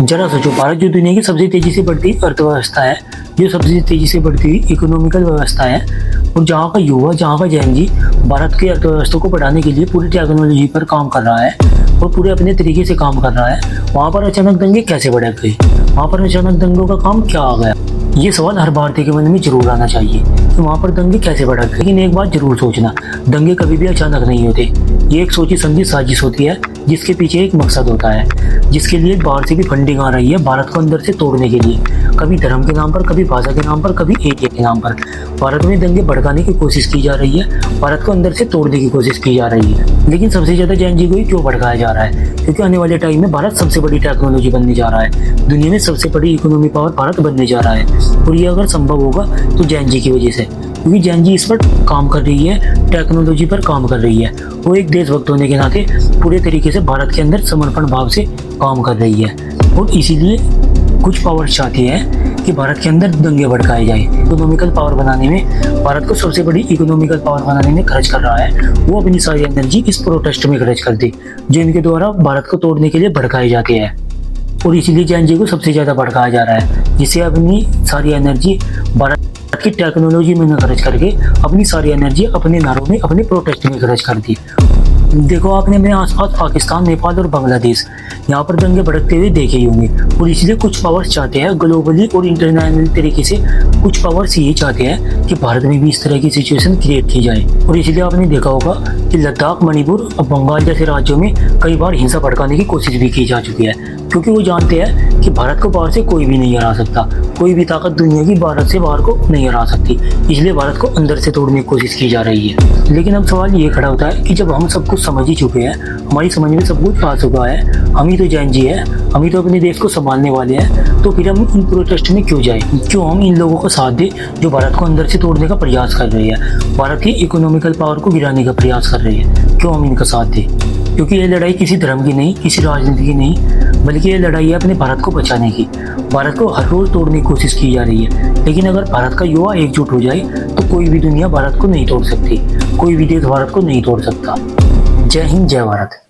जरा सोचो, भारत जो दुनिया की सबसे तेजी से बढ़ती अर्थव्यवस्था है, जो सबसे तेजी से बढ़ती हुई इकोनॉमिकल व्यवस्था है, और जहाँ का युवा, जहाँ का जैन जी भारत की अर्थव्यवस्था को बढ़ाने के लिए पूरी टेक्नोलॉजी पर काम कर रहा है और पूरे अपने तरीके से काम कर रहा है, वहाँ पर अचानक दंगे कैसे बढ़ गए? वहाँ पर अचानक दंगों का काम क्या आ गया? ये सवाल हर भारतीय के मन में जरूर आना चाहिए कि वहाँ पर दंगे कैसे बढ़ गए। लेकिन एक बात जरूर सोचना, दंगे कभी भी अचानक नहीं होते। ये एक सोची समझी साजिश होती है जिसके पीछे एक मकसद होता है, जिसके लिए बाहर से भी फंडिंग आ रही है भारत को अंदर से तोड़ने के लिए। कभी धर्म के नाम पर, कभी भाषा के नाम पर, कभी एरिया के नाम पर भारत में दंगे भड़काने की कोशिश की जा रही है, भारत को अंदर से तोड़ने की कोशिश की जा रही है। लेकिन सबसे ज्यादा जैन जी को ही क्यों भड़काया जा रहा है? क्योंकि आने वाले टाइम में भारत सबसे बड़ी टेक्नोलॉजी बनने जा रहा है, दुनिया में सबसे बड़ी इकोनॉमी पावर भारत बनने जा रहा है। और ये अगर संभव होगा तो जैन जी की वजह से, क्योंकि जैन जी इस पर काम कर रही है, टेक्नोलॉजी पर काम कर रही है। वो एक देशभक्त होने के नाते पूरे तरीके से भारत के अंदर समर्पण भाव से काम कर रही है, और इसीलिए कुछ पावर्स चाहती है कि भारत के अंदर दंगे भड़काए जाए। इकोनॉमिकल पावर बनाने में, भारत को सबसे बड़ी इकोनॉमिकल पावर बनाने में खर्च कर रहा है, वो अपनी सारी एनर्जी इस प्रोटेस्ट में खर्च कर दी जो इनके द्वारा भारत को तोड़ने के लिए भड़काए जाते हैं। और इसीलिए जैन जी को सबसे ज्यादा भड़काया जा रहा है, जिससे अपनी सारी एनर्जी भारत की टेक्नोलॉजी में न खर्च करके अपनी सारी एनर्जी अपने नारों में, अपने प्रोटेस्ट में खर्च कर दी। देखो, आपने अपने आसपास पाकिस्तान, नेपाल और बांग्लादेश, यहाँ पर दंगे भड़कते हुए देखे ही होंगे। और इसलिए कुछ पावर्स चाहते हैं ग्लोबली और इंटरनेशनल तरीके से, कुछ पावर्स ये चाहते हैं कि भारत में भी इस तरह की सिचुएशन क्रिएट की जाए। और इसलिए आपने देखा होगा कि लद्दाख, मणिपुर और बंगाल जैसे राज्यों में कई बार हिंसा भड़काने की कोशिश भी की जा चुकी है, क्योंकि वो जानते हैं कि भारत को बाहर से कोई भी नहीं हरा सकता, कोई भी ताकत दुनिया की भारत से बाहर को नहीं हरा सकती। इसलिए भारत को अंदर से तोड़ने की कोशिश की जा रही है। लेकिन अब सवाल ये खड़ा होता है कि जब हम सब कुछ समझ ही चुके हैं, हमारी समझ में सब कुछ आ चुका है, हम ही तो जैन जी है, हम ही तो अपने देश को संभालने वाले हैं, तो फिर हम इन प्रोटेस्ट में क्यों जाए? क्यों हम इन लोगों का साथ दें जो भारत को अंदर से तोड़ने का प्रयास कर रही है, भारत की इकोनॉमिकल पावर को गिराने का प्रयास कर रही है? क्यों हम इनका साथ दें? क्योंकि ये लड़ाई किसी धर्म की नहीं, किसी राजनीति की नहीं, बल्कि ये लड़ाई है अपने भारत को बचाने की। भारत को हर रोज तोड़ने की कोशिश की जा रही है, लेकिन अगर भारत का युवा एकजुट हो जाए तो कोई भी दुनिया भारत को नहीं तोड़ सकती, कोई भी देश भारत को नहीं तोड़ सकता। जय हिंद, जय भारत।